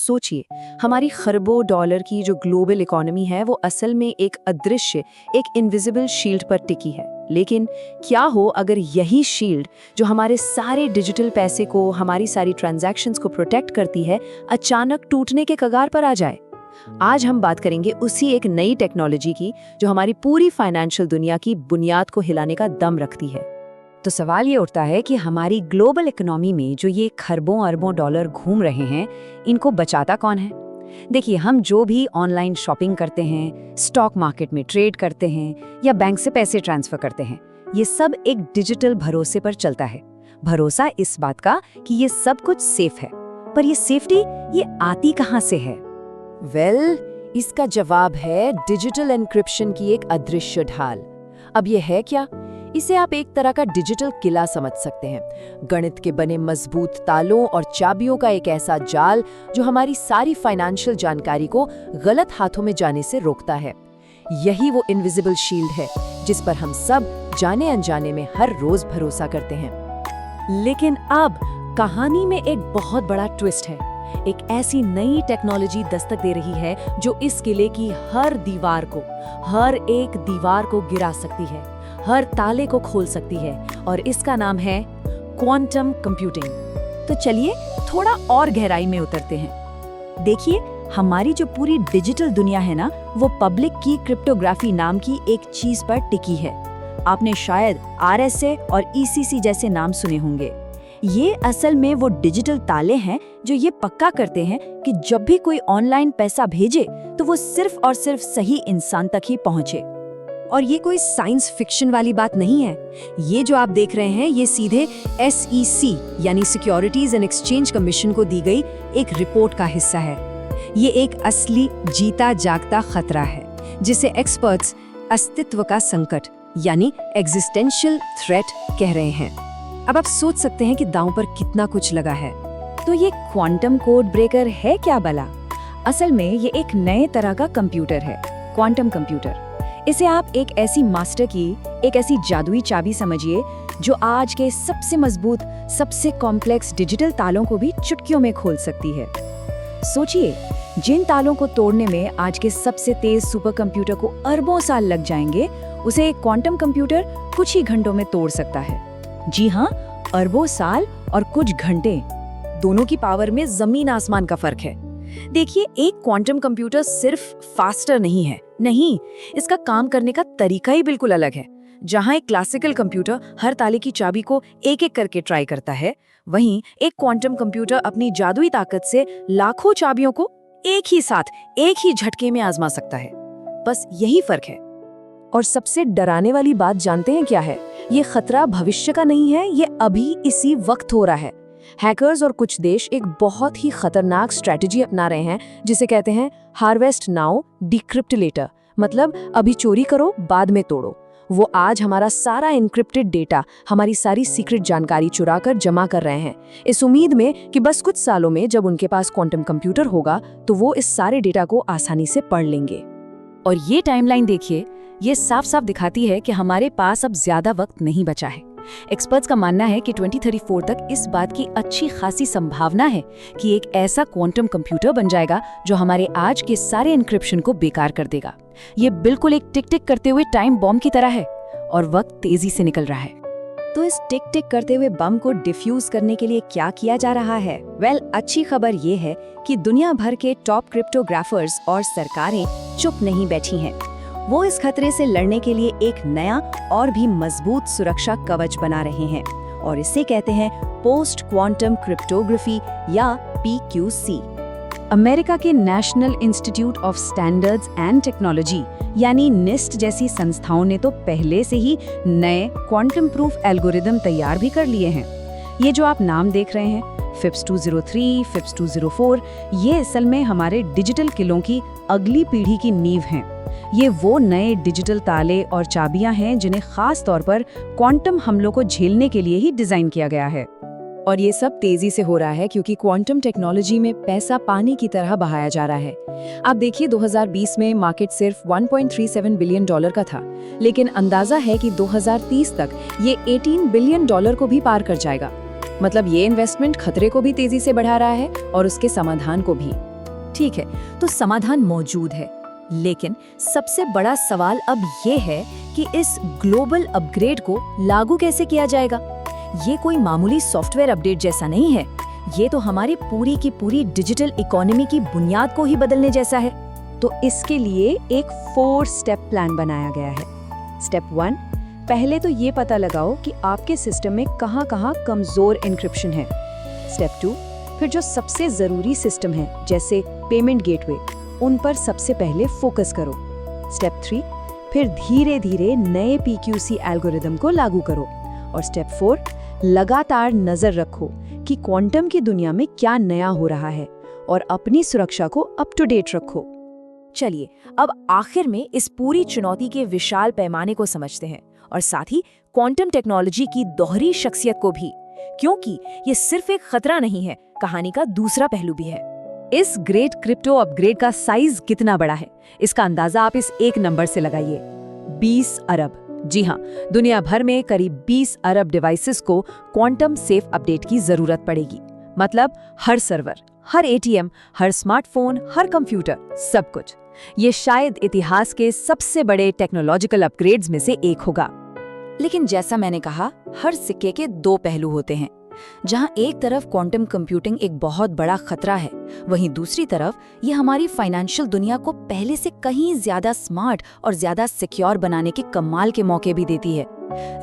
सोचिए, हमारी खरबों डॉलर की जो ग्लोबल इकोनॉमी है वो असल में एक अदृश्य, एक इनविजिबल शील्ड पर टिकी है। लेकिन क्या हो अगर यही शील्ड जो हमारे सारे डिजिटल पैसे को, हमारी सारी ट्रांजैक्शंस को प्रोटेक्ट करती है, अचानक टूटने के कगार पर आ जाए। आज हम बात करेंगे उसी एक नई टेक्नोलॉजी की जो हमारी पूरी फाइनेंशियल दुनिया की बुनियाद को हिलाने का दम रखती है। तो सवाल ये उठता है कि हमारी ग्लोबल इकोनॉमी में जो ये खरबों अरबों डॉलर घूम रहे हैं, इनको बचाता कौन है? देखिए, हम जो भी ऑनलाइन शॉपिंग करते हैं, स्टॉक मार्केट में ट्रेड करते हैं या बैंक से पैसे ट्रांसफर करते हैं, ये सब एक डिजिटल भरोसे पर चलता है। भरोसा इस बात का कि ये सब कुछ सेफ है। पर ये सेफ्टी ये आती कहाँ से है? इसका जवाब है डिजिटल एन्क्रिप्शन की एक अदृश्य ढाल। अब ये है क्या? इसे आप एक तरह का डिजिटल किला समझ सकते हैं। गणित के बने मजबूत तालों और चाबियों का एक ऐसा जाल जो हमारी सारी फाइनेंशियल जानकारी को गलत हाथों में जाने से रोकता है। यही वो इनविजिबल शील्ड है जिस पर हम सब जाने अनजाने में हर रोज भरोसा करते हैं। लेकिन अब कहानी में एक बहुत बड़ा ट्विस्ट है। एक ऐसी नई टेक्नोलॉजी दस्तक दे रही है जो इस किले की हर एक दीवार को गिरा सकती है, हर ताले को खोल सकती है, और इसका नाम है क्वांटम कंप्यूटिंग। तो चलिए थोड़ा और गहराई में उतरते हैं। देखिए, हमारी जो पूरी डिजिटल दुनिया है ना, वो पब्लिक की क्रिप्टोग्राफी नाम की एक चीज पर टिकी है। आपने शायद RSA और ECC जैसे नाम सुने होंगे। ये असल में वो डिजिटल ताले हैं जो ये पक्का करते हैं कि जब भी कोई ऑनलाइन पैसा भेजे तो वो सिर्फ और सिर्फ सही इंसान तक ही पहुंचे। और ये कोई साइंस फिक्शन वाली बात नहीं है। ये जो आप देख रहे हैं, ये सीधे SEC यानी सिक्योरिटीज एंड एक्सचेंज कमीशन को दी गई एक रिपोर्ट का हिस्सा है। ये एक असली जीता जागता खतरा है जिसे एक्सपर्ट्स अस्तित्व का संकट यानी एग्जिस्टेंशियल थ्रेट कह रहे हैं। अब आप सोच सकते हैं कि दांव पर कितना कुछ लगा है। तो ये क्वांटम कोड ब्रेकर है क्या भला? असल में ये एक नए तरह का कंप्यूटर है, क्वांटम कंप्यूटर। इसे आप एक ऐसी मास्टर की, एक ऐसी जादुई चाबी समझिए जो आज के सबसे मजबूत, सबसे कॉम्प्लेक्स डिजिटल तालों को भी चुटकियों में खोल सकती है। सोचिए, जिन तालों को तोड़ने में आज के सबसे तेज सुपर कंप्यूटर को अरबों साल लग जाएंगे, उसे एक क्वांटम कंप्यूटर कुछ ही घंटों में तोड़ सकता है। जी हाँ, अरबों साल और कुछ घंटे, दोनों की पावर में जमीन आसमान का फर्क है। देखिए, एक क्वांटम कंप्यूटर सिर्फ फास्टर नहीं है, नहीं, इसका काम करने का तरीका ही बिल्कुल अलग है। जहां एक क्लासिकल कंप्यूटर हर ताले की चाबी को एक एक करके ट्राई करता है, वहीं एक क्वांटम कंप्यूटर अपनी जादुई ताकत से लाखों चाबियों को एक ही साथ, एक ही झटके में आजमा सकता है। बस यही फर्क है। और सबसे डराने वाली बात जानते हैं क्या है? ये खतरा भविष्य का नहीं है, ये अभी इसी वक्त हो रहा है। हैकर्स और कुछ देश एक बहुत ही खतरनाक स्ट्रेटजी अपना रहे हैं जिसे कहते हैं हार्वेस्ट नाउ डिक्रिप्ट लेटर। मतलब अभी चोरी करो, बाद में तोड़ो। वो आज हमारा सारा एन्क्रिप्टेड डेटा, हमारी सारी सीक्रेट जानकारी चुरा कर जमा कर रहे हैं, इस उम्मीद में कि बस कुछ सालों में जब उनके पास क्वांटम कंप्यूटर होगा तो वो इस सारे डेटा को आसानी से पढ़ लेंगे। और ये टाइमलाइन देखिए, ये साफ साफ दिखाती है कि हमारे पास अब ज्यादा वक्त नहीं बचा है। एक्सपर्ट्स का मानना है कि 2034 तक इस बात की अच्छी खासी संभावना है कि एक ऐसा क्वांटम कंप्यूटर बन जाएगा जो हमारे आज के सारे एन्क्रिप्शन को बेकार कर देगा। ये बिल्कुल एक टिक टिक करते हुए टाइम बॉम्ब की तरह है और वक्त तेजी से निकल रहा है। तो इस टिक टिक करते हुए बम को डिफ्यूज करने के लिए क्या किया जा रहा है? अच्छी खबर ये है कि दुनिया भर के टॉप क्रिप्टोग्राफर्स और सरकारें चुप नहीं बैठी हैं। वो इस खतरे से लड़ने के लिए एक नया और भी मजबूत सुरक्षा कवच बना रहे हैं और इसे कहते हैं पोस्ट क्वांटम क्रिप्टोग्राफी या PQC। अमेरिका के national institute of standards and technology यानी NIST जैसी संस्थाओं ने तो पहले से ही नए क्वांटम प्रूफ एल्गोरिदम तैयार भी कर लिए हैं। ये जो आप नाम देख रहे हैं, FIPS 203, FIPS 204, ये असल में हमारे डिजिटल किलों की अगली पीढ़ी की नींव हैं। ये वो नए डिजिटल ताले और चाबियां हैं जिन्हें खास तौर पर क्वांटम हमलों को झेलने के लिए ही डिजाइन किया गया है। और ये सब तेजी से हो रहा है क्योंकि क्वांटम टेक्नोलॉजी में पैसा पानी की तरह बहाया जा रहा है। आप देखिए, 2020 में मार्केट सिर्फ $1.37 बिलियन का था, लेकिन अंदाजा है कि 2030 तक ये $18 बिलियन को भी पार कर जाएगा। मतलब ये इन्वेस्टमेंट खतरे को भी तेजी से बढ़ा रहा है और उसके समाधान को भी। ठीक है, तो समाधान मौजूद है, लेकिन सबसे बड़ा सवाल अब ये है कि इस ग्लोबल अपग्रेड को लागू कैसे किया जाएगा। ये कोई मामूली सॉफ्टवेयर अपडेट जैसा नहीं है, ये तो हमारी पूरी की पूरी डिजिटल इकोनॉमी की बुनियाद को ही बदलने जैसा है। तो इसके लिए एक 4 स्टेप प्लान बनाया गया है। स्टेप 1, पहले तो ये पता लगाओ कि आपके सिस्टम में कहाँ-कहाँ कमजोर एन्क्रिप्शन है। स्टेप 2, फिर जो सबसे जरूरी सिस्टम है जैसे पेमेंट गेटवे, उन पर सबसे पहले फोकस करो। स्टेप 3, फिर धीरे धीरे नए PQC एल्गोरिदम को लागू करो। और स्टेप 4, लगातार नजर रखो कि क्वांटम की दुनिया में क्या नया हो रहा है और अपनी सुरक्षा को अप टू डेट रखो। चलिए अब आखिर में इस पूरी चुनौती के विशाल पैमाने को समझते हैं और साथ ही क्वांटम टेक्नोलॉजी की दोहरी शख्सियत को भी, क्योंकि ये सिर्फ एक खतरा नहीं है, कहानी का दूसरा पहलू भी है। इस ग्रेट क्रिप्टो अपग्रेड का साइज कितना बड़ा है, इसका अंदाजा आप इस एक नंबर से लगाइए, 20 अरब। जी हाँ, दुनिया भर में करीब 20 अरब डिवाइसेस को क्वांटम सेफ अपडेट की जरूरत पड़ेगी। मतलब हर सर्वर, हर ATM, हर स्मार्टफोन, हर कंप्यूटर, सब कुछ। ये शायद इतिहास के सबसे बड़े टेक्नोलॉजिकल अपग्रेड्स में से एक होगा। लेकिन जैसा मैंने कहा, हर सिक्के के 2 पहलू होते हैं। जहां एक तरफ क्वांटम कंप्यूटिंग एक बहुत बड़ा खतरा है, वहीं दूसरी तरफ ये हमारी फाइनेंशियल दुनिया को पहले से कहीं ज्यादा स्मार्ट और ज्यादा सिक्योर बनाने के कमाल के मौके भी देती है।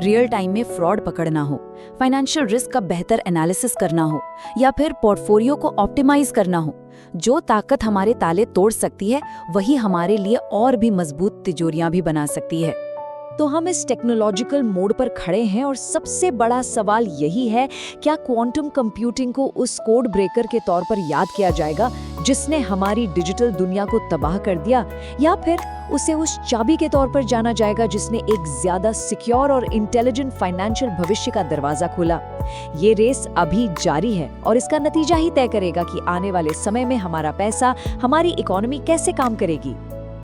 रियल टाइम में फ्रॉड पकड़ना हो, फाइनेंशियल रिस्क का बेहतर एनालिसिस करना हो, या फिर पोर्टफोलियो को ऑप्टिमाइज करना हो, जो ताकत हमारे ताले तोड़ सकती है, वही हमारे लिए और भी मजबूत तिजोरियां भी बना सकती है। तो हम इस टेक्नोलॉजिकल मोड़ पर खड़े हैं और सबसे बड़ा सवाल यही है, क्या क्वांटम कंप्यूटिंग को उस कोड ब्रेकर के तौर पर याद किया जाएगा जिसने हमारी डिजिटल दुनिया को तबाह कर दिया, या फिर उसे उस चाबी के तौर पर जाना जाएगा जिसने एक ज्यादा सिक्योर और इंटेलिजेंट फाइनेंशियल भविष्य का दरवाजा खोला। ये रेस अभी जारी है और इसका नतीजा ही तय करेगा कि आने वाले समय में हमारा पैसा, हमारी इकोनॉमी कैसे काम करेगी।